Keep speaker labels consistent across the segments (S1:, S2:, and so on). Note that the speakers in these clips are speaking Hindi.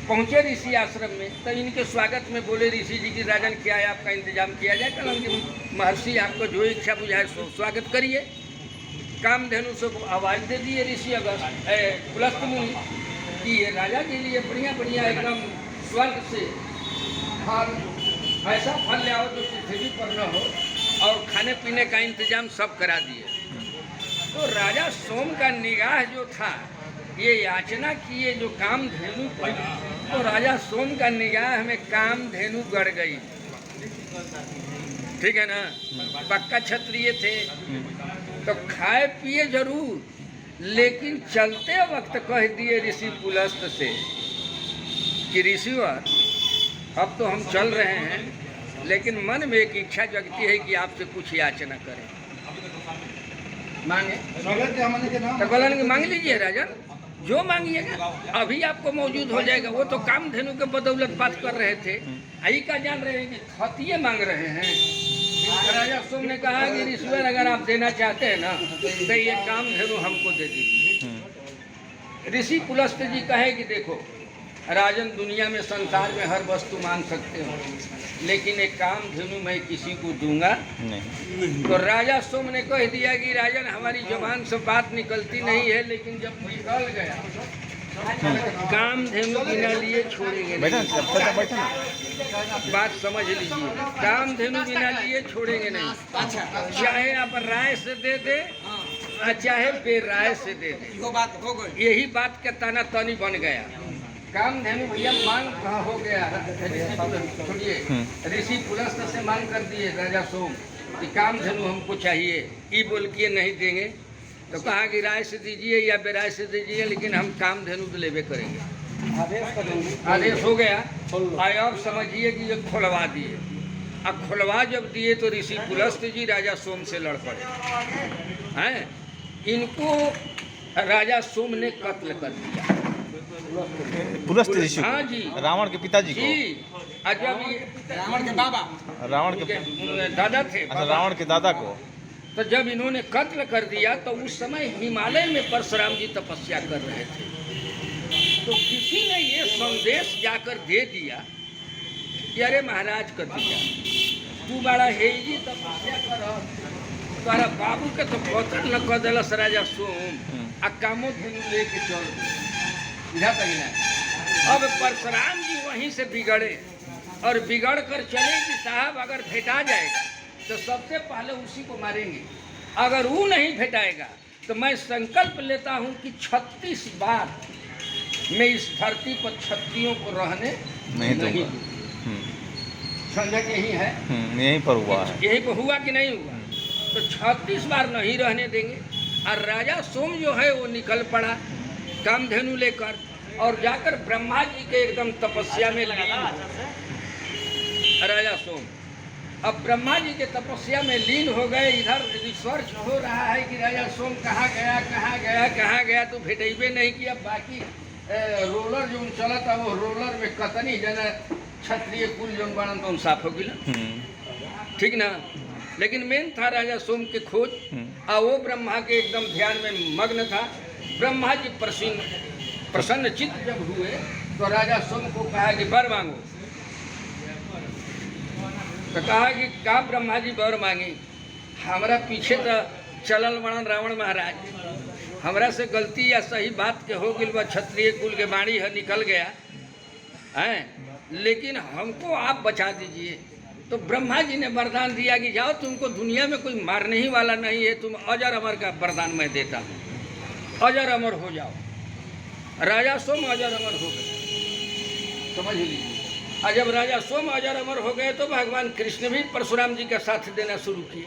S1: पहुँचे ऋषि आश्रम में, तो इनके स्वागत में बोले ऋषि जी की राजन क्या है, आपका इंतजाम किया जाए। कल महर्षि आपको जो इच्छा बुझाए सो स्वागत करिए। कामधेनु से आवाज़ दे दिए ऋषि अगस्त पुलस्त मुनि कि ये राजा के लिए बढ़िया बढ़िया एकदम स्वर्ग से फल, ऐसा फल ले आओ जो पृथ्वी पर न हो, और खाने पीने का इंतजाम सब करा दिए। तो राजा सोम का निगाह जो था, ये याचना किए जो कामधेनु पर, तो राजा सोम का निगाह में कामधेनु गड़ गई। ठीक है ना, पक्का क्षत्रिय थे तो खाए पिए जरूर, लेकिन चलते वक्त कह दिए ऋषि पुलस्त से कि ऋषिवर अब तो हम चल रहे हैं, लेकिन मन में एक इच्छा जगती है कि आपसे कुछ याचना करें। मांगे तो बोलन कि मांग लीजिए राजन, जो मांगिएगा अभी आपको मौजूद हो जाएगा। वो तो कामधेनु के बदौलत बात कर रहे थे, आई का जान रहे हैं कि खतिये मांग रहे हैं। राजा सोम ने कहा कि ऋषिवर अगर आप देना चाहते हैं ना तो ये कामधेनु हमको दे दीजिए। ऋषि पुलस्त जी कहे कि देखो राजन, दुनिया में संसार में हर वस्तु मांग सकते हो, लेकिन एक कामधेनु मैं किसी को दूंगा नहीं। तो राजा सोम ने कह दिया कि राजन, हमारी जुबान से बात निकलती नहीं है, लेकिन जब निकल गया कामधेनु बिना लिए छोड़ेंगे नहीं। बात समझ लीजिए, कामधेनु बिना लिए छोड़ेंगे नहीं, चाहे आप राय से दे दे चाहे बेराय से दे दे। यही बात का ताना तनी बन गया। कामधेनु भैया मांग कहाँ हो गया, छोड़िए, ऋषि पुलस्त से मांग कर दिए राजा सोम कि कामधेनु हमको चाहिए। ये बोल के नहीं देंगे तो कहा कि राय से दीजिए या बेराय से दीजिए, लेकिन हम कामधेनु तो लेवे करेंगे। आदेश हो गया। अब समझिए कि ये खुलवा दिए। अब खुलवा जब दिए तो ऋषि पुलस्त जी राजा सोम से लड़ पड़े हैं। इनको राजा सोम ने कत्ल कर दिया।
S2: पुलस्त ऋषि,
S1: हाँ जी,
S2: रावण के पिताजी को।
S1: जब रावण के बाबा,
S2: रावण के
S1: दादा थे,
S2: अच्छा, रावण के दादा को।
S1: तो जब इन्होंने कत्ल कर दिया तो उस समय हिमालय में परशुराम जी तपस्या कर रहे थे। तो किसी ने ये संदेश जाकर दे दिया कि अरे महाराज कर दिया, तू बड़ा है जी तपस्या कर, तारा बाबू के तो पत्थर न कर दिलस राजा सोम, आ कामधेनु लेके चल बुझा तक ना। अब परशुराम जी वहीं से बिगड़े और बिगड़ कर चले कि साहब अगर भेटा जाएगा तो सबसे पहले उसी को मारेंगे, अगर वो नहीं भेटाएगा तो मैं संकल्प लेता हूँ कि 36 बार मैं इस धरती पर क्षत्रियों को रहने नहीं दूंगा। संजय यही है,
S2: यहीं पर हुआ है,
S1: यहीं पर हुआ कि नहीं हुआ। तो 36 बार नहीं रहने देंगे। और राजा सोम जो है वो निकल पड़ा कामधेनु लेकर और जाकर ब्रह्मा जी के एकदम तपस्या में लीन। राजा सोम अब ब्रह्मा जी के तपस्या में लीन हो गए। इधर रिसर्च हो रहा है कि राजा सोम कहाँ गया कहाँ गया कहाँ गया, तो भेटेबे नहीं किया। बाकी रोलर जो चला था वो रोलर में कतनी जना क्षत्रिय कुल जो बनन तो साफ हो गया, ठीक ना। लेकिन मेन था राजा सोम के खोज, और वो ब्रह्मा के एकदम ध्यान में मग्न था। ब्रह्मा जी प्रसन्न चित्त जब हुए तो राजा सोम को कहा कि वर मांगो। तो कहा कि का ब्रह्मा जी वर मांगी, हमारा पीछे तो चलल बड़न रावण महाराज, हमरा से गलती या सही बात के हो गई, वह क्षत्रिय कुल के बाणी है निकल गया है, लेकिन हमको आप बचा दीजिए। तो ब्रह्मा जी ने वरदान दिया कि जाओ, तुमको दुनिया में कोई मारने ही वाला नहीं है, तुम अजर अमर का वरदान मैं देता हूँ, अजर अमर हो जाओ। राजा सोम अजर अमर हो गए, समझ लीजिए। और जब राजा सोम अजर अमर हो गए तो भगवान कृष्ण भी परशुराम जी का साथ देना शुरू किए।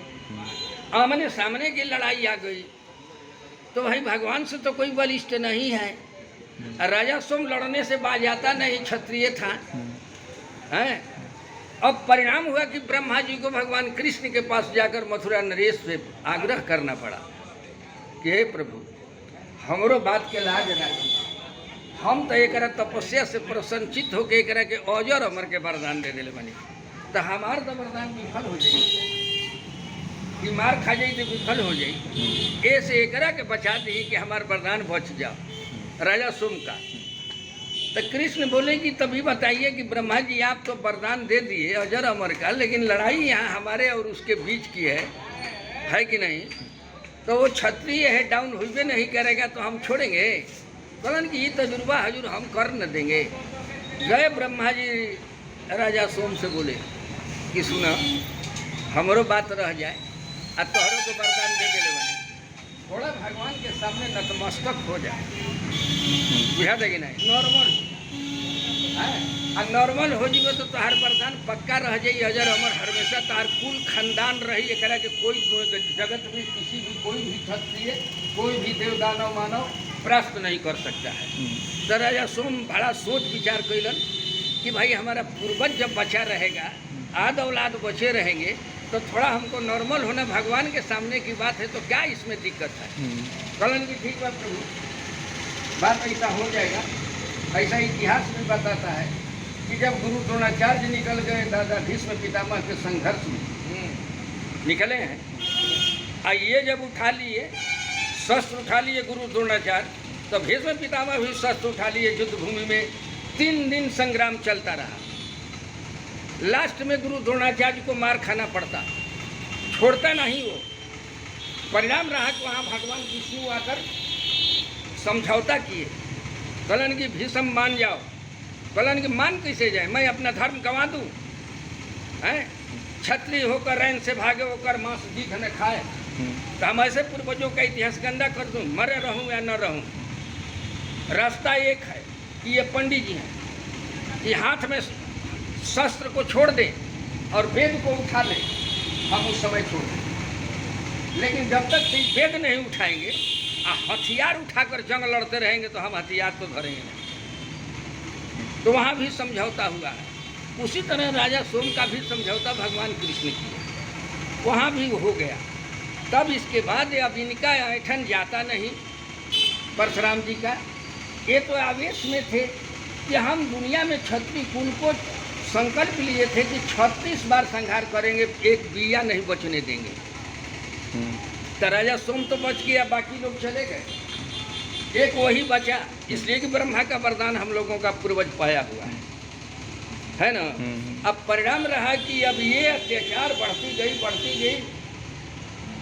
S1: आमने सामने की लड़ाई आ गई तो भाई भगवान से तो कोई बलिष्ठ नहीं है। राजा सोम लड़ने से बाज आता नहीं, क्षत्रिय था हैं। अब परिणाम हुआ कि ब्रह्मा जी को भगवान कृष्ण के पास जाकर मथुरा नरेश से आग्रह करना पड़ा कि हे प्रभु, हमरो बात के लाज राखी, हम तो एक तपस्या से प्रसन्नचित होकर एक के अजर अमर के वरदान दे दिले बनी, तो हमार तो वरदान विफल हो जाए, कि मार खा जाई तो विफल हो जाई। ऐसे एकरा के बचा दी कि हमार वरदान बच जाओ। राजा सोम का तो कृष्ण बोले कि तभी बताइए कि ब्रह्मा जी आप तो वरदान दे दिए अजर अमर का, लेकिन लड़ाई यहाँ हमारे और उसके बीच की है कि नहीं? तो वो क्षत्रिय है, डाउन हुए नहीं करेगा तो हम छोड़ेंगे? कहलन कि ये तजुर्बा हजूर हम कर न देंगे। गए ब्रह्मा जी राजा सोम से बोले कि सुना हमरो बात रह जाए और तोहरों को वरदान दे देले बने, थोड़ा भगवान के सामने नतमस्तक हो जाए, बुझा देगी नहीं? नॉर्मल नॉर्मल हो जीवे तो तोहार वरदान पक्का रह जाई अजर अमर, हमेशा तोहार कुल खानदान रही। एकरा के कोई जगत में किसी भी कोई भी क्षत्रिय कोई भी देव दानव मानव परास्त नहीं कर सकता है। तो राजा सोम बड़ा सोच विचार कैलन कि भाई हमारा पूर्वज जब बचा रहेगा, आद औलाद बचे रहेंगे, तो थोड़ा हमको नॉर्मल होना भगवान के सामने की बात है, तो क्या इसमें दिक्कत है? कहलन कि ठीक बात प्रभु, बात ऐसा हो जाएगा। ऐसा इतिहास में बताता है कि जब गुरु द्रोणाचार्य निकल गए दादा भीष्म पितामह के संघर्ष में निकले हैं, और ये जब उठा लिए शस्त्र उठा लिए गुरु द्रोणाचार्य, तो भीष्म पितामह भी शस्त्र उठा लिए। युद्ध भूमि में 3 दिन संग्राम चलता रहा। लास्ट में गुरु द्रोणाचार्य को मार खाना पड़ता, छोड़ता नहीं वो। परिणाम रहा कि वहाँ भगवान विष्णु आकर समझौता किए। कहलन कि भीष्म मान जाओ। कहलन कि मान कैसे जाए, मैं अपना धर्म गंवा दूँ? हैं, क्षत्रिय होकर रैन से भागे होकर मांस जीत न खाए, तो हम ऐसे पूर्वजों का इतिहास गंदा कर दूँ? मरे रहूँ या न रहूँ, रास्ता एक है कि ये पंडित जी हैं, ये हाथ में शस्त्र को छोड़ दें और वेद को उठा लें, हम उस समय छोड़ दें। लेकिन जब तक वेद नहीं उठाएंगे और हथियार उठाकर जंग लड़ते रहेंगे तो हम हथियार तो धरेंगे नहीं। तो वहाँ भी समझौता हुआ है। उसी तरह राजा सोम का भी समझौता भगवान कृष्ण किया, वहाँ भी हो गया। तब इसके बाद अब इनका ऐठन जाता नहीं परशुराम जी का। ये तो आवेश में थे कि हम दुनिया में क्षत्रिय कुल को संकल्प लिए थे कि 36 बार संहार करेंगे, एक बिया नहीं बचने देंगे। तो राजा सोम तो बच गया, बाकी लोग चले गए, एक वही बचा। इसलिए कि ब्रह्मा का वरदान हम लोगों का पूर्वज पाया हुआ है ना। अब परिणाम रहा कि अब ये अत्याचार बढ़ती गई,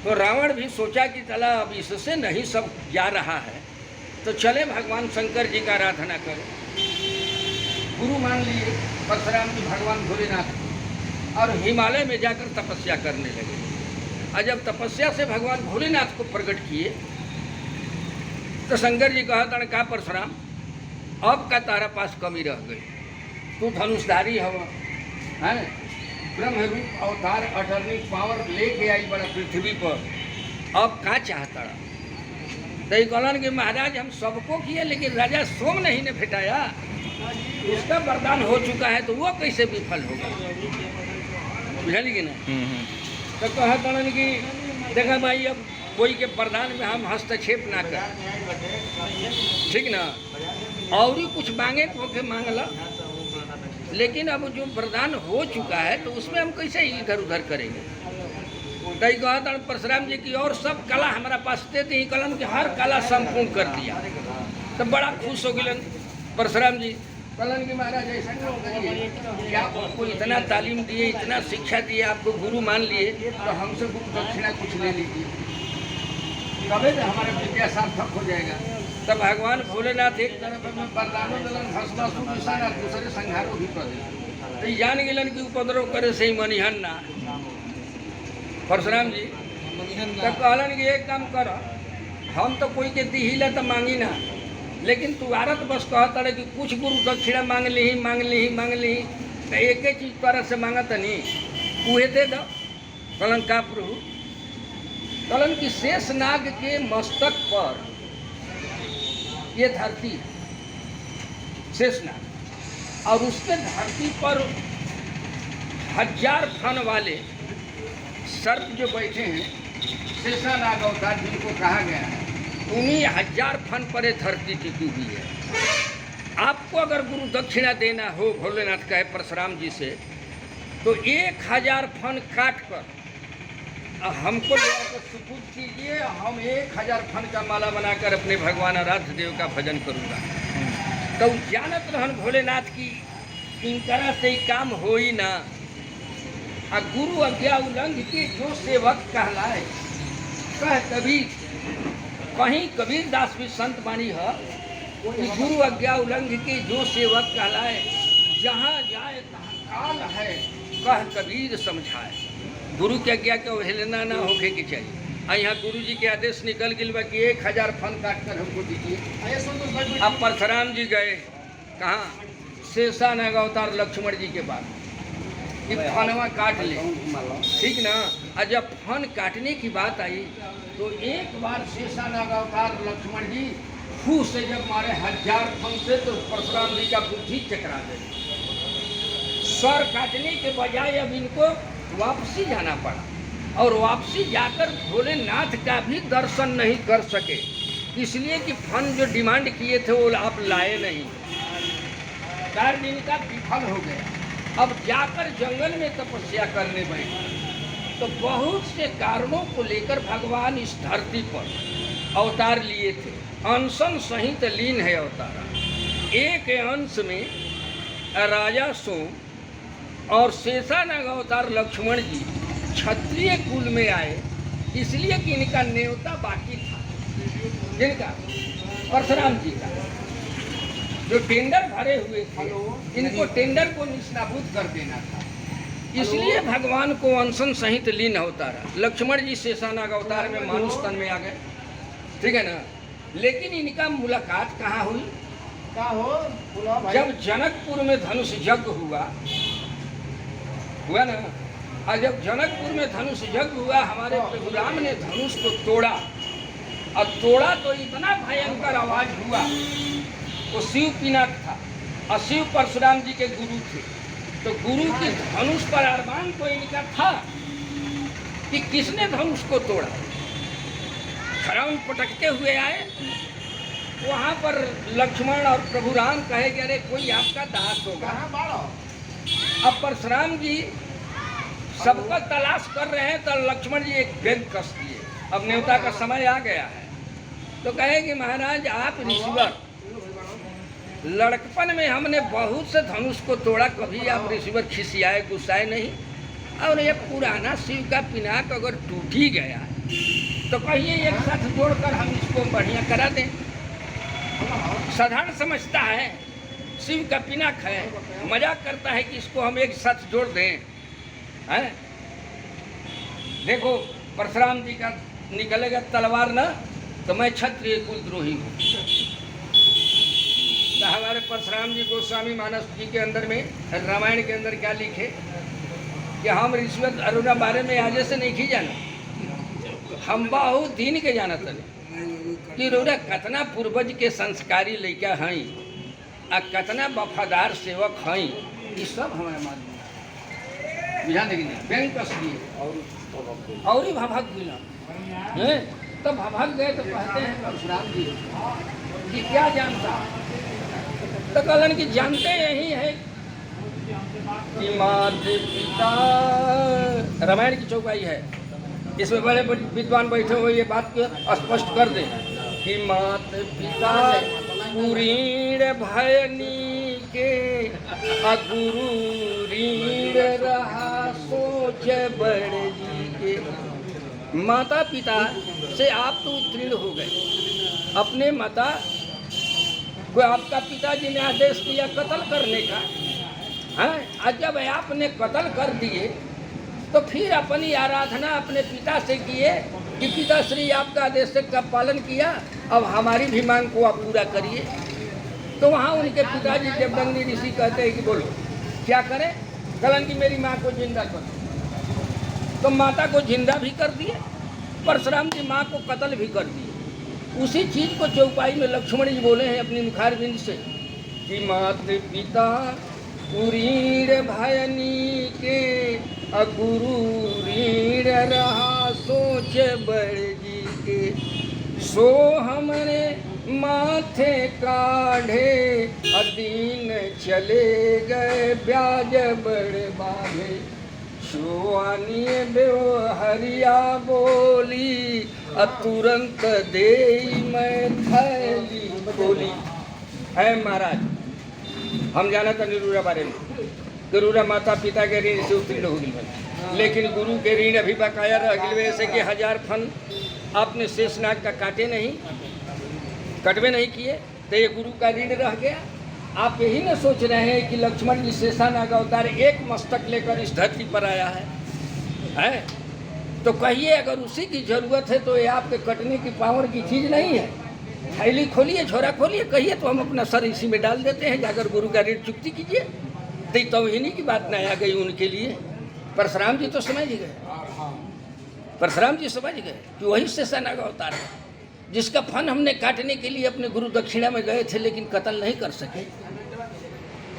S1: तो रावण भी सोचा कि चला अब इससे नहीं सब जा रहा है, तो चले भगवान शंकर जी का आराधना करें। गुरु मान लिए परशुराम जी भगवान भोलेनाथ, और हिमालय में जाकर तपस्या करने लगे। और जब तपस्या से भगवान भोलेनाथ को प्रकट किए तो शंकर जी कहा परशुराम अब का तारा पास कमी रह गई, तू धनुषधारी हवा है, ब्रह्म रूप अवतार अटर्निंग पावर लेके आई बड़ा पृथ्वी पर, अब का चाहता? तो कहलन कि महाराज हम सबको किए, लेकिन राजा सोम नहीं ने भेटाया, उसका वरदान हो चुका है, तो वो कैसे विफल होगा? बुझली कि नहीं? तो कहलन कि देखा भाई अब कोई के वरदान में हम हस्तक्षेप ना कर, ठीक ना, और ही कुछ मांगे तो के मांग ला, लेकिन अब जो वरदान हो चुका है तो उसमें हम कैसे इधर उधर करेंगे? कई कहा परशुराम जी की और सब कला हमारा पास देते ही, कलन कि हर कला संपूर्ण कर दिया। तो बड़ा खुश हो गए परशुराम जी। कलन कि महाराज ऐसा करिए कि आप आपको इतना तालीम दिए, इतना शिक्षा दिए, आपको गुरु मान लिए, तो हमसे गुरु दक्षिणा कुछ ले लीजिए, तभी तो हमारा विद्या सार्थक हो जाएगा। तब भगवान भोलेनाथ एक तरफ में वरदानो दलन भस्मासुर निशाना, दूसरे संहारो भी कर दिया। तो जान गिलन कि उपद्रव करे से ही मनिहन ना परशुराम जी। तब कहलन कि एक काम कर, हम तो कोई के दिहिला तो मांगी ना, लेकिन तू आरत बस कहता रहे कि कुछ गुरु दक्षिणा मांग ली, तो एक ही चीज तरह से मांगत नहीं, उहे दे दो। कहलन का प्रभु? कहलन कि शेष नाग के मस्तक पर ये धरती, शेष नाग, और उसके धरती पर 1000 फन वाले सर्प जो बैठे हैं, शेषा नाग अवतार जिनको कहा गया है, उन्हीं 1000 फन पर ये धरती टिकी हुई है। आपको अगर गुरु दक्षिणा देना हो भोलेनाथ कहे परशुराम जी से, तो 1000 फन काट कर हमको सुपुर्द कीजिए, हम 1000 फन का माला बनाकर अपने भगवान आराध्य देव का भजन करूँगा। तो जानत रहन भोलेनाथ की इनकरा से ही काम हो ही ना। आ गुरु आज्ञा उल्लंघ के जो सेवक कहलाए, कह कबीर, कहीं कबीर दास भी संत बाणी है कि गुरु आज्ञा उल्लंघ के जो सेवक कहलाए, जहाँ जाए तहाँ काल है, कह कबीर समझाए। गुरु के आज्ञा के अवहेलना ना होके के चाहिए। यहाँ गुरु जी के आदेश निकल गई बा कि 1000 फन काट कर हमको दीजिए। अब परशुराम जी गए कहाँ? शेषानाग अवतार लक्ष्मण जी के पास कि फनवा काट ले, ठीक ना। और जब फन काटने की बात आई तो एक बार शेषानाग अवतार लक्ष्मण जी फू से जब मारे 1000 फन से, तो परशुराम जी का बुद्धि चकरा गई। सर काटने के बजाय अब इनको वापसी जाना पड़ा, और वापसी जाकर भोलेनाथ का भी दर्शन नहीं कर सके, इसलिए कि फन जो डिमांड किए थे वो आप लाए नहीं। 4 दिन का विफल हो गया। अब जाकर जंगल में तपस्या करने बैठे, तो बहुत से कारणों को लेकर भगवान इस धरती पर अवतार लिए थे। अनशन सहित लीन है अवतार। एक अंश में राजा सोम और शेषानाग अवतार लक्ष्मण जी क्षत्रिय कुल में आए, इसलिए कि इनका न्योता बाकी था। जिनका परशुराम जी का जो टेंडर भरे हुए थे, इनको टेंडर को निष्नाबूद कर देना था, इसलिए भगवान को अनशन सहित लीन अवतार। लक्ष्मण जी शेषानाग अवतार में मानुष तन में आ गए, ठीक है ना। लेकिन इनका मुलाकात कहाँ हुई? जब जनकपुर में धनुष यज्ञ हुआ ना। और जब जनकपुर में धनुष यज्ञ हुआ, हमारे प्रभु राम ने धनुष को तोड़ा, और तोड़ा तो इतना भयंकर आवाज हुआ। वो शिव पिनाक था, और शिव परशुराम जी के गुरु थे। तो गुरु के धनुष पर अरमान तो इनका था कि किसने धनुष को तोड़ा। खड़ाउन पटकते हुए आए, वहाँ पर लक्ष्मण और प्रभु राम कहे कि अरे कोई आपका दास होगा। अब परशुराम जी सबका तलाश कर रहे हैं, तो लक्ष्मण जी एक बेग कस दिए। अब न्योता का समय आ गया है, तो कहे कि महाराज आप ऋषिवर, लड़कपन में हमने बहुत से धनुष को तोड़ा, कभी आप ऋषिवर खिसियाए गुस्साए नहीं। और ये पुराना शिव का पिनाक अगर टूट ही गया है, तो कहिए एक साथ जोड़कर हम इसको बढ़िया करा दें। साधारण समझता है, शिव का पिनाक है, मजाक करता है कि इसको हम एक साथ जोड़ दें। है देखो, परशुराम जी का निकलेगा तलवार ना, तो मैं क्षत्रिय कुलद्रोही हूँ। तो हमारे परशुराम जी गोस्वामी मानस जी के अंदर में, रामायण के अंदर क्या लिखे कि हम रिश्वत अरुणा बारे में आजे से नहीं की जाना, हम बहुत दिन के जाना तले कि रोड़ा कतना पूर्वज के संस्कारी लड़का हैं, आ कतना वफादार सेवक हैं, ये सब हमारे मालूम बुझा देगी। बैंक कस दिए और ही भभक गिला है, तो भभक गए। तो कहते हैं परशुराम जी कि क्या जानता, तो कहलन कि जानते यही है कि माता पिता, रामायण की चौपाई है, इसमें बड़े विद्वान बैठे हुए ये बात को स्पष्ट कर दे कि माता पिता पुरीण भयनी के, गुरु रीण रहा सोच बड़ जी के। माता पिता से आप तो उत्तीर्ण हो गए, अपने माता को आपका पिताजी ने आदेश दिया कत्ल करने का है। आज जब आपने कत्ल कर दिए, तो फिर अपनी आराधना अपने पिता से किए कि पिताश्री आपका आदेश का पालन किया, अब हमारी भी मांग को आप पूरा करिए। तो वहाँ उनके पिताजी देवदंगी ऋषि कहते हैं कि बोलो क्या करें? कहलन कि मेरी माँ को जिंदा कर दो। तो माता को जिंदा भी कर दिए, परशुराम जी माँ को कत्ल भी कर दिए। उसी चीज़ को चौपाई में लक्ष्मण जी बोले हैं अपनी मुखारबिंद से कि माता पिता पुरीण भयनी के, गुरु रीण रहा सोच बड़ जी के। सो हमरे माथे काढ़े, अदीन चले गए ब्याज बड़ बाधे। सुआनिए हरिया बोली, तुरंत दे मैं थैली बोली। है महाराज, हम जाना था निरूरा बारे में, निरूरा माता पिता के ऋण से उत्तीर्ण हो गई, लेकिन गुरु के ऋण अभी बकाया रह गए, ऐसे कि 1000 फन आपने शेषनाग का कटवे नहीं किए, तो ये गुरु का ऋण रह गया। आप यही न सोच रहे हैं कि लक्ष्मण जी शेषनाग अवतार एक मस्तक लेकर इस धरती पर आया है? तो कहिए अगर उसी की जरूरत है तो ये आपके कटने की पावर की चीज़ नहीं है। थैली खोलिए, झोरा खोलिए, कहिए तो हम अपना सर इसी में डाल देते हैं, जाकर गुरु का ऋण चुकती कीजिए। तो इन्हीं की बात न आ गई उनके लिए। परशुराम जी तो समझ गए, परशुराम जी समझ गए कि वही शेषनाग अवतार है, जिसका फन हमने काटने के लिए अपने गुरु दक्षिणा में गए थे, लेकिन कत्ल नहीं कर सके,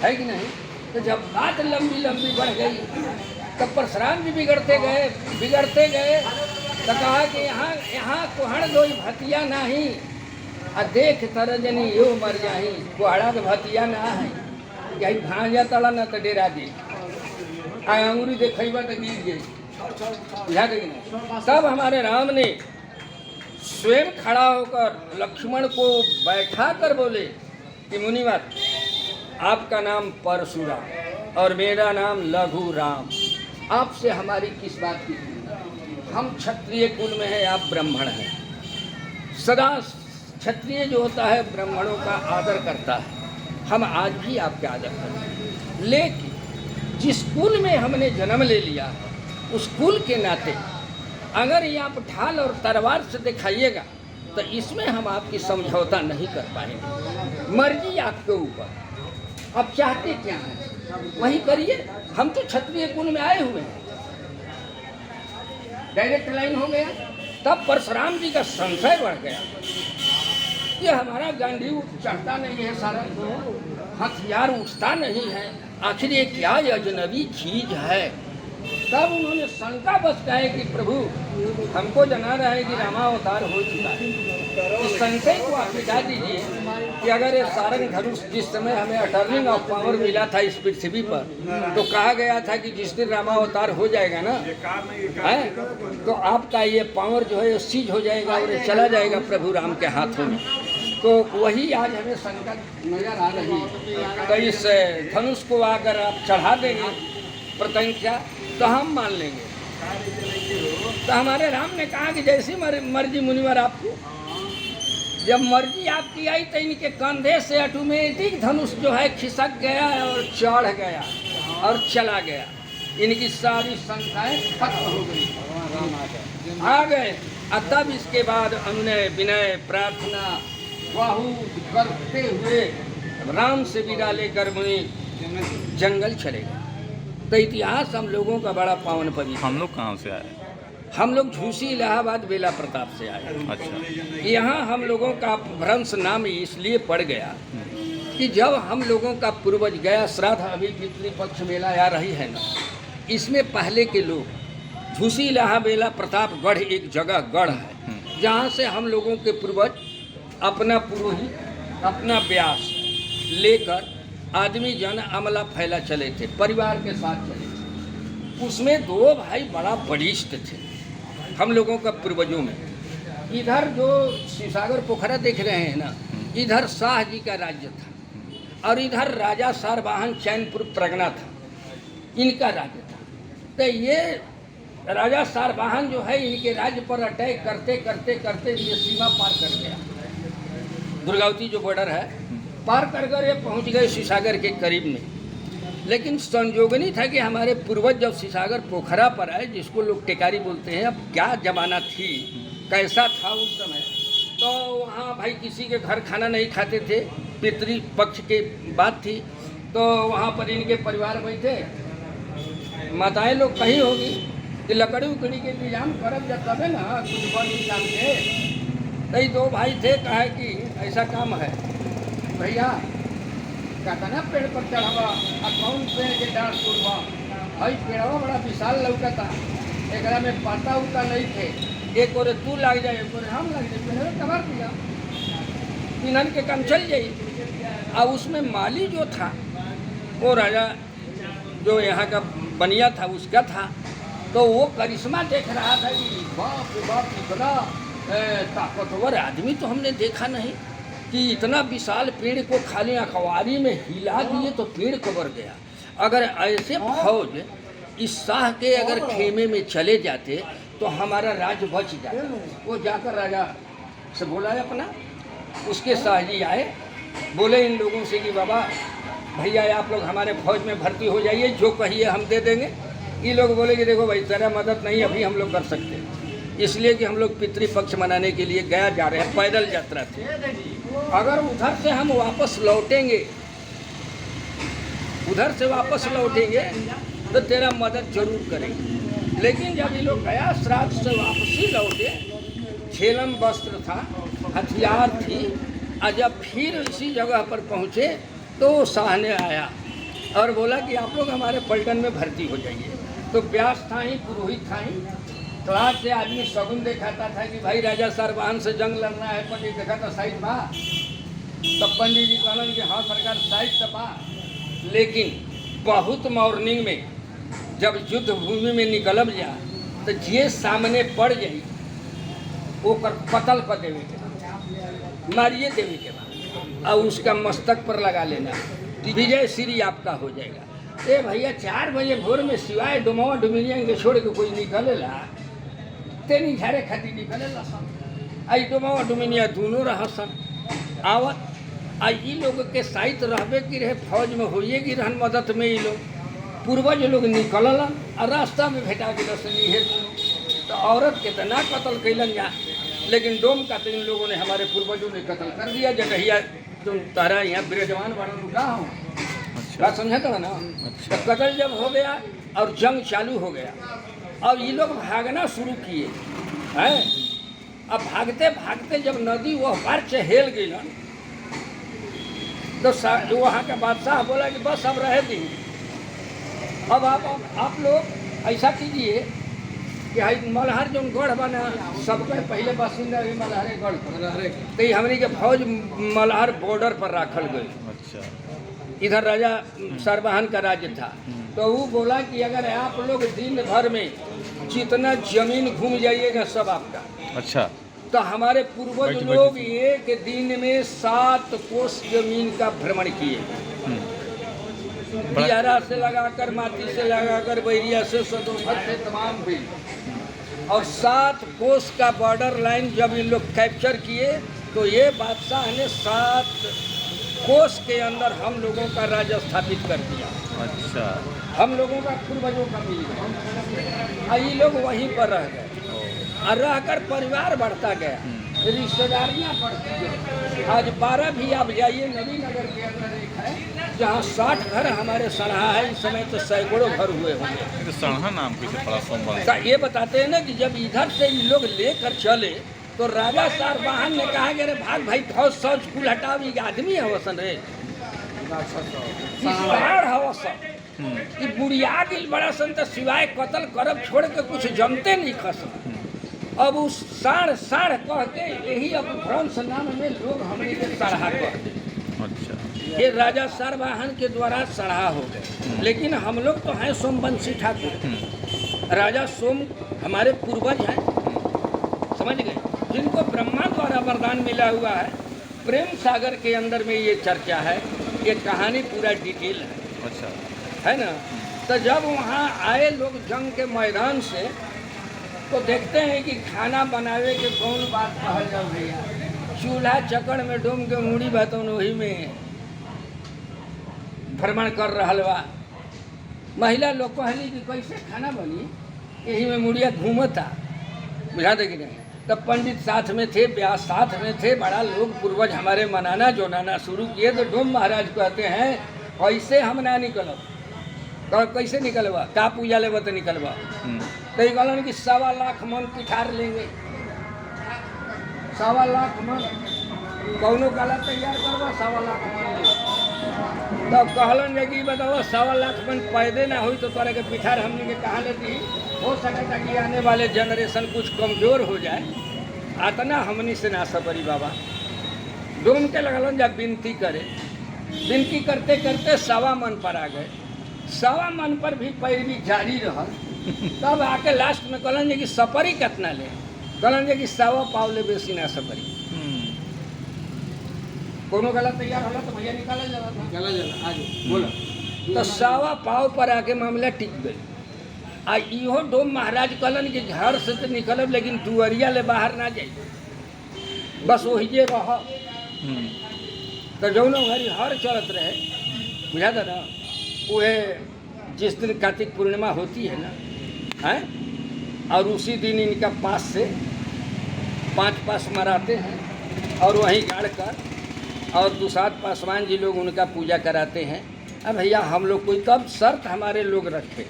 S1: है कि नहीं? तो जब बात लंबी लंबी बढ़ गई तब परशुराम जी बिगड़ते गए तो कहा कि यहाँ कुहड़ दोई भतिया नहीं, आ देख तरजनी यो मर जाही, कुहड़ा के भतिया ना है, यही भांजा तला न तो डेरा दी, आ अंगूरी देखा तो गिर गई, बुझा गई ना। तब हमारे राम ने स्वयं खड़ा होकर लक्ष्मण को बैठा कर बोले कि मुनिवर, आपका नाम परशुराम और मेरा नाम लघु राम, आपसे हमारी किस बात की? हम क्षत्रिय कुल में हैं, आप ब्राह्मण हैं। सदा क्षत्रिय जो होता है ब्राह्मणों का आदर करता है, हम आज भी आपका आदर करते हैं, लेकिन जिस कुल में हमने जन्म ले लिया है उस कुल के नाते अगर ये आप ढाल और तलवार से दिखाइएगा तो इसमें हम आपकी समझौता नहीं कर पाएंगे। मर्जी आपके ऊपर, आप चाहते क्या हैं वही करिए। हम तो क्षत्रिय कुल में आए हुए हैं, डायरेक्ट लाइन हो गया। तब परशुराम जी का संशय बढ़ गया, ये हमारा गांधी चढ़ता नहीं है, सारा हथियार उठता नहीं है, आखिर ये क्या अजनबी चीज है। तब उन्होंने शंका बस कहे कि प्रभु, हमको जना रहा है कि रामावतार हो चुका है, इस संशय को आप मिटा दीजिए कि अगर ये सारंग धनुष जिस समय हमें अटर्निंग ऑफ पावर मिला था इस पृथ्वी पर, तो कहा गया था कि जिस दिन रामावतार हो जाएगा ना, है तो आपका ये पावर जो है सीज हो जाएगा और ये चला जाएगा प्रभु राम के हाथों में। तो वही आज हमें संकट नजर आ रही है। तो इस धनुष को अगर आप चढ़ा देंगे प्रतंख्या तो हम मान लेंगे। तो हमारे राम ने कहा कि जैसी मर्जी मुनिवर आपको, जब मर्जी आपकी आई तो इनके कंधे से ऑटोमेटिक धनुष जो है खिसक गया और चढ़ गया और चला गया, इनकी सारी संख्याएं खत्म हो गई, आ गए। तब इसके बाद अनुनय विनय प्रार्थना बहुत करते हुए राम से विदा लेकर मुनि जंगल चले गए। तो इतिहास हम लोगों का बड़ा पावन पवित्र।
S2: हम लोग कहाँ से आए?
S1: हम लोग झूसी इलाहाबाद बेला प्रताप से आए।
S2: अच्छा।
S1: यहाँ हम लोगों का भ्रंश नाम इसलिए पड़ गया कि जब हम लोगों का पूर्वज गया श्राद्ध, अभी पितृपक्ष मेला आ रही है ना, इसमें पहले के लोग झूसी इलाहाबाद बेला प्रतापगढ़ एक जगह गढ़ है जहाँ से हम लोगों के पूर्वज अपना पुरोहित अपना व्यास लेकर आदमी जन अमला फैला चले थे, परिवार के साथ चले थे। उसमें 2 भाई बड़ा बलिष्ठ थे हम लोगों का पूर्वजों में। इधर जो शिवसागर पोखरा देख रहे हैं ना, इधर शाह जी का राज्य था और इधर राजा सारवाहन चैनपुर प्रगना था, इनका राज्य था। तो ये राजा सारवाहन जो है इनके राज्य पर अटैक करते करते करते ये सीमा पार कर गया, दुर्गावती जो बॉर्डर है पार कर कर ये पहुँच गए शिवसागर के करीब में। लेकिन संजोगनी था कि हमारे पूर्वज जब शिवसागर पोखरा पर आए, जिसको लोग टेकारी बोलते हैं, अब क्या जमाना थी कैसा था उस समय, तो वहाँ भाई किसी के घर खाना नहीं खाते थे, पितृपक्ष की बात थी। तो वहाँ पर इनके परिवार बैठे, माताएं लोग कहीं होगी कि लकड़ी उकड़ी के इंतजाम करब जब तबे ना कुछ बन निकाल के। कई 2 भाई थे, कहा कि ऐसा काम है भैया, कतना पेड़ पर चढ़ावा आ कौन पेड़ के डाल तोड़वा, भाई पेड़वा बड़ा विशाल लौकता, एकरा में पत्ता उता नहीं थे, एक और तू लग जाए एक और हम लग जाए, पेड़ कबार दिया, इन्हन के काम चल जाई। और उसमें माली जो था वो राजा जो यहाँ का बनिया था उसका था, तो वो करिश्मा देख रहा था कि बाप रे बाप, इतना ताकतवर आदमी तो हमने देखा नहीं, कि इतना विशाल पेड़ को खाली अखबारी में हिला दिए तो पेड़ कबर गया। अगर ऐसे फौज इस शाह के अगर खेमे में चले जाते तो हमारा राज्य बच जाता। वो जाकर राजा से बोला है अपना, उसके शाह जी आए, बोले इन लोगों से कि बाबा भैया आप लोग हमारे फौज में भर्ती हो जाइए, जो कहिए हम दे देंगे। ये लोग बोले कि देखो भाई तेरा मदद नहीं अभी हम लोग कर सकते, इसलिए कि हम लोग पितृपक्ष मनाने के लिए गया जा रहे हैं, पैदल यात्रा थी। अगर उधर से हम वापस लौटेंगे, उधर से वापस लौटेंगे तो तेरा मदद जरूर करेंगे। लेकिन जब ये लोग गया श्राद्ध से वापसी लौटे, झेलम वस्त्र था, हथियार थी, और जब फिर इसी जगह पर पहुँचे तो शाह ने आया और बोला कि आप लोग हमारे पलटन में भर्ती हो जाइए। तो व्यास था ही, पुरोहित था ही, क्लास से आदमी शगुन दिखाता था कि भाई राजा सारवाहन से जंग लड़ना है। पंडित देखा तो साइड बा, तब पंडित जी कहलन कि हाँ सरकार साइड तो बा। लेकिन बहुत मॉर्निंग में जब युद्ध भूमि में निकलब जा तो जे सामने पड़ जाई ओकर कत्ल कर देवे के बाद, मारिए देवे के बाद, और उसका मस्तक पर लगा लेना, विजय श्री आपका हो जाएगा। ए भैया 4 बजे भोर में सिवाय डुमावा डुमिनिया के छोड़ के कोई निकलेला, तेनी झारे खाती निकलेला सन। आई डुमावा डुमिनिया दोनों रह सन आवत। आई लोग के साहित्य रहबे की रहे, फौज में होइए की रहन मदद में। ये लोग पूर्वज लोग निकलन और रास्ता में भेटा के दसनी है तो औरत कितना कत्ल कैलन जा, लेकिन डोम का तो इन लोगों ने, हमारे पूर्वजों ने कत्ल कर दिया। जगहिया तुम तारा यहाँ बिरजवान वाला रुका हूँ, बात समझा था ना। तो कत्ल जब हो गया और जंग चालू हो गया, अब ये लोग भागना शुरू किए हैं। अब भागते भागते जब नदी वह पार से हेल गई तो वहाँ का बादशाह बोला कि बस अब रह दी। अब आप लोग ऐसा कीजिए कि मल्हार जो गढ़ बना सबके पहले बासिंदा भी मल्हारे गढ़ तो हमने के फौज मल्हार बॉर्डर पर रखल गई।
S2: अच्छा।
S1: इधर राजा सारवाहन का राज्य था। तो वो बोला कि अगर आप लोग दिन भर में जितना जमीन घूम जाइएगा सब आपका।
S2: अच्छा।
S1: तो हमारे पूर्वज लोग एक दिन में 7 कोस जमीन का भ्रमण किए, दियारा से लगाकर, माटी से लगाकर, बैरिया से, सदोफर से, तमाम भी। और 7 कोस का बॉर्डर लाइन जब इन लोग कैप्चर किए तो ये बादशाह ने 7 कोस के अंदर हम लोगों का राज्य स्थापित कर दिया।
S2: अच्छा।
S1: हम लोगों का पूर्वजों का मिल गया, ये लोग वहीं पर रह गए और रहकर परिवार बढ़ता गया, रिश्तेदारियाँ बढ़ती गई। आज 12 भी आप जाइए नवी नगर के अंदर एक है जहाँ 60 घर हमारे सराहा है, इस समय तो सैकड़ों घर हुए होंगे।
S2: तो सराहा नाम कैसे पड़ा सोमवार?
S1: तो ये बताते हैं ना कि जब इधर से ये लोग लेकर चले तो राजा सारवाहन ने कहा कि अरे भाग भाई, फौज सौज कुल हटाओ, ये आदमी है वसन रे, हवसन कि बुढ़िया दिल बड़ा सन तो सिवाय कत्ल करब छोड़ के कुछ जमते नहीं खसन। अब उस साढ़ साढ़ कह के यही अब भ्रंश नाम में लोग हमने के सराहा कहते।
S2: अच्छा।
S1: ये राजा सारवाहन के द्वारा सराहा हो गए। लेकिन हम लोग तो हैं सोमवंशी ठाकुर, राजा सोम हमारे पूर्वज हैं, समझ गए, जिनको ब्रह्मा द्वारा वरदान मिला हुआ है। प्रेम सागर के अंदर में ये चर्चा है, ये कहानी पूरा डिटेल है।
S2: अच्छा।
S1: है ना। तो जब वहाँ आए लोग जंग के मैदान से तो देखते हैं कि खाना बनावे के कौन बात कहल जाओ भैया, चूल्हा चकड़ में डूम के मुड़ी बतौन वही में भ्रमण कर रहा बा। महिला लोग कहली कि कैसे खाना बनी, यही में मुड़िया घूमता, बुझा दे कि नहीं। तब पंडित साथ में थे, व्यास साथ में थे, बड़ा लोग पूर्वज हमारे मनाना जोनाना शुरू किए। तो डोम महाराज कहते हैं कैसे हम ना निकलब, तो कैसे निकलबा, का पूजा लेबा तो निकलबा। तो ये कहलन कि 1.25 लाख मन पिठार लेंगे, 1.25 लाख मन कौनो काला तैयार करबा, 1.25 लाख मन ले। तब कहलन कि बताओ 1.25 लाख मन पैदे ना हुई तो तोरा के पिठार हमने के कहाँ लेती। हो सकता कि आने वाले जनरेशन कुछ कमजोर हो जाए, आतना हमनी से ना सबरी बाबा। डोम के लगलन जब विनती करे, विनती करते करते 1.25 मन पर आ गए। 1.25 मन पर भी पैरवी जारी रहा। तब आके लास्ट में कहलन कि सपरी कितना ले, कहलन कि 1.25 पाव ले, बेसी ना सपरी। कोनो गला तैयार होला तो भैया निकाला जाला था। चला जाला आज बोला तो सवा पाव पर आके मामला टिक गई। आ इहो डोम महाराज कहलन कि घर से तो निकलब लेकिन दुअरिया ले बाहर ना जाई, बस वही रह। तो जौनो घड़ी हर चलत रहे बुझा था ना, वह जिस दिन कार्तिक पूर्णिमा होती है ना हैं, और उसी दिन इनका पास से 5 पास मराते हैं और वहीं गाड़ कर और दुसाध पासवान जी लोग उनका पूजा कराते हैं। अब भैया हम लोग कोई तब शर्त हमारे लोग रखे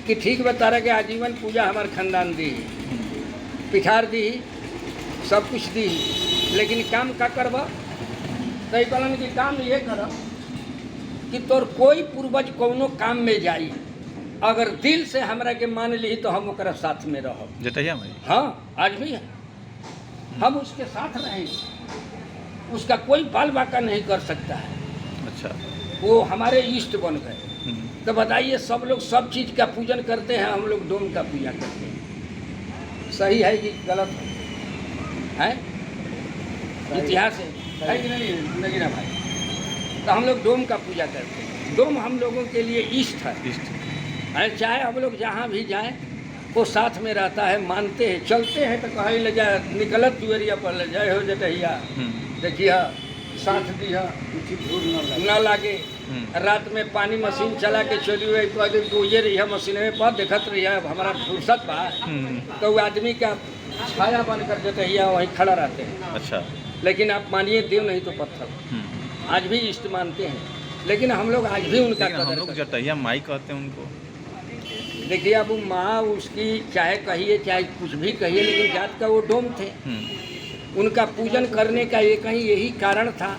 S1: कि ठीक बता रहा कि आजीवन पूजा हमारे खानदान दी, पिठार दी, सब कुछ दी, लेकिन काम का करवा तय कहलन कि काम ये कर कि तोर कोई पूर्वज कोनो काम में जाई, अगर दिल से हमरा के मान ली तो हम ओकरा साथ में रहो।
S2: जटैया में
S1: हाँ आज भी है, हम उसके साथ रहेंगे, उसका कोई बाल बाका नहीं कर सकता है।
S2: अच्छा।
S1: वो हमारे इष्ट बन गए। तो बताइए सब लोग सब चीज़ का पूजन करते हैं, हम लोग डोम का पूजा करते हैं। सही है कि गलत है? इतिहास है कि नहीं नगीना भाई? तो हम लोग डोम का पूजा करते हैं। डोम हम लोगों के लिए इष्ट है, चाहे हम लोग जहाँ भी जाएं वो साथ में रहता है, मानते हैं, चलते हैं तो कहीं ले जाए, निकलत दुअरिया पर ले जाए हो जटैया, देखिए साथ दिया ना लागे। रात में पानी मशीन चला के चली हुई कह दिन तो ये रही मशीन में पर देखत रही है हमारा फुर्सत बा, तो वो आदमी का छाया बनकर जटैया वहीं खड़ा रहते हैं।
S2: अच्छा।
S1: लेकिन आप मानिए देव नहीं तो पत्थर, आज भी इष्ट मानते हैं, लेकिन हम लोग आज भी उनका
S2: हम
S1: कदर
S2: लोग
S1: करते हैं।
S2: जटैया माई कहते हैं उनको।
S1: देखिए अब माँ उसकी चाहे कहिए चाहे कुछ भी कहिए, लेकिन जात का वो डोम थे, उनका पूजन करने का ये कहीं यही कारण था,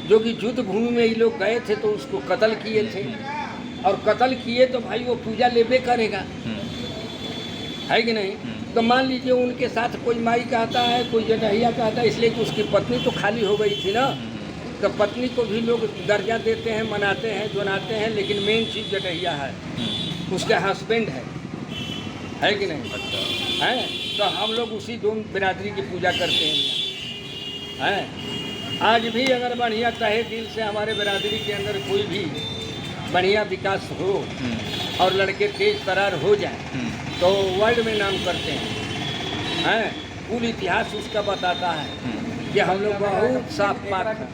S1: जो कि युद्ध भूमि में ये लोग गए थे तो उसको कत्ल किए थे, और कत्ल किए तो भाई वो पूजा लेबे करेगा, है कि नहीं? तो मान लीजिए उनके साथ कोई माई कहता है, कोई जटैया कहता है, इसलिए कि उसकी पत्नी तो खाली हो गई थी ना, तो पत्नी को भी लोग दर्जा देते हैं, मनाते हैं, जोनाते हैं, लेकिन मेन चीज़ जटैया है, उसका हस्बैंड है कि नहीं?
S2: अच्छा।
S1: हैं तो हम लोग उसी डोम बिरादरी की पूजा करते हैं। आज भी अगर बढ़िया तहे दिल से हमारे बिरादरी के अंदर कोई भी बढ़िया विकास हो और लड़के तेज तरार हो जाए तो वर्ल्ड में नाम करते हैं। कुल इतिहास उसका बताता है कि हम लोग बहुत साफ पाक हैं।